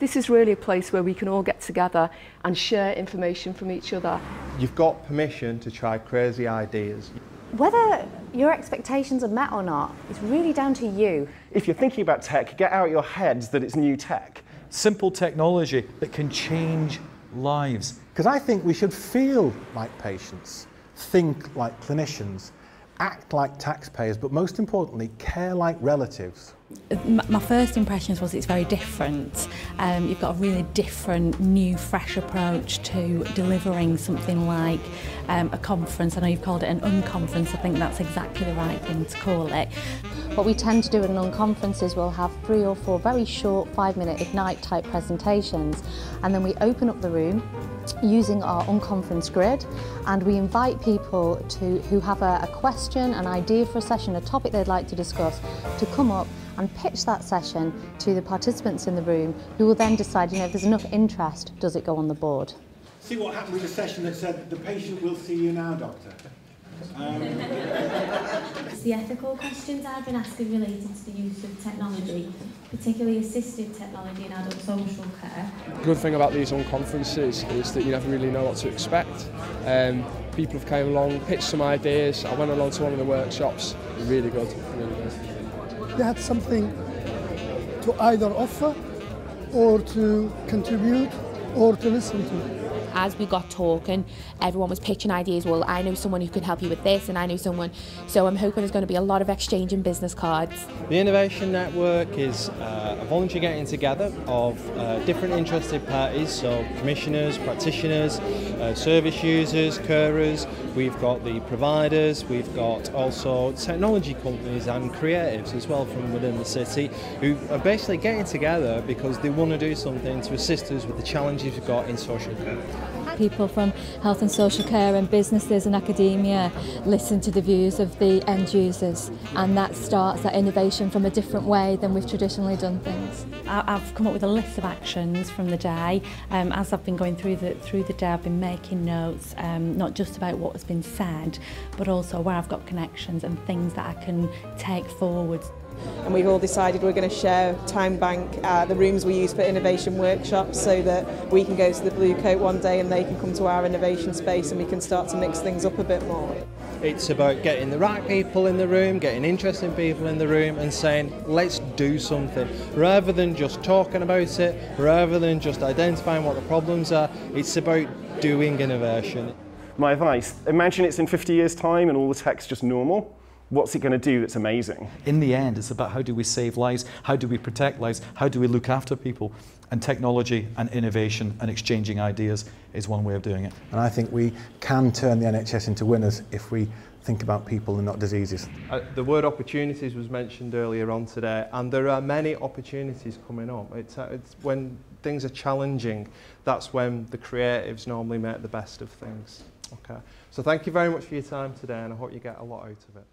This is really a place where we can all get together and share information from each other. You've got permission to try crazy ideas. Whether your expectations are met or not is really down to you. If you're thinking about tech, get out of your heads that it's new tech. Simple technology that can change lives. Because I think we should feel like patients, think like clinicians, act like taxpayers, but most importantly, care like relatives. My first impressions was it's very different. You've got a really different, new, fresh approach to delivering something like a conference. I know you've called it an unconference. I think that's exactly the right thing to call it. What we tend to do in an unconference is we'll have 3 or 4 very short 5-minute Ignite type presentations, and then we open up the room using our unconference grid, and we invite people who have a question, an idea for a session, a topic they'd like to discuss, to come up and pitch that session to the participants in the room, who will then decide, if there's enough interest, does it go on the board. See what happened with the session that said, the patient will see you now, doctor. It's the ethical questions I've been asking related to the use of technology, particularly assistive technology in adult social care. The good thing about these unconferences is that you never really know what to expect. People have came along, pitched some ideas. I went along to one of the workshops. Really good, really good. They had something to either offer or to contribute or to listen to. As we got talking, everyone was pitching ideas. Well, I know someone who can help you with this, and I know someone. So I'm hoping there's going to be a lot of exchanging business cards. The Innovation Network is a voluntary getting together of different interested parties, so commissioners, practitioners, service users, carers. We've got the providers, we've got also technology companies and creatives as well from within the city, who are basically getting together because they want to do something to assist us with the challenges we've got in social care. People from health and social care and businesses and academia listen to the views of the end users, and that starts that innovation from a different way than we've traditionally done things. I've come up with a list of actions from the day. As I've been going through the day, I've been making notes, not just about what has been said, but also where I've got connections and things that I can take forward. And we've all decided we're going to share time bank the rooms we use for innovation workshops, so that we can go to the Blue Coat one day and they can come to our innovation space and we can start to mix things up a bit more. It's about getting the right people in the room, getting interesting people in the room and saying, let's do something. Rather than just talking about it, rather than just identifying what the problems are, it's about doing innovation. My advice, imagine it's in 50 years' time and all the tech's just normal. What's it going to do that's amazing? In the end, it's about how do we save lives, how do we protect lives, how do we look after people, and technology and innovation and exchanging ideas is one way of doing it. And I think we can turn the NHS into winners if we think about people and not diseases. The word opportunities was mentioned earlier on today, and there are many opportunities coming up. It's when things are challenging, that's when the creatives normally make the best of things. Okay. So thank you very much for your time today, and I hope you get a lot out of it.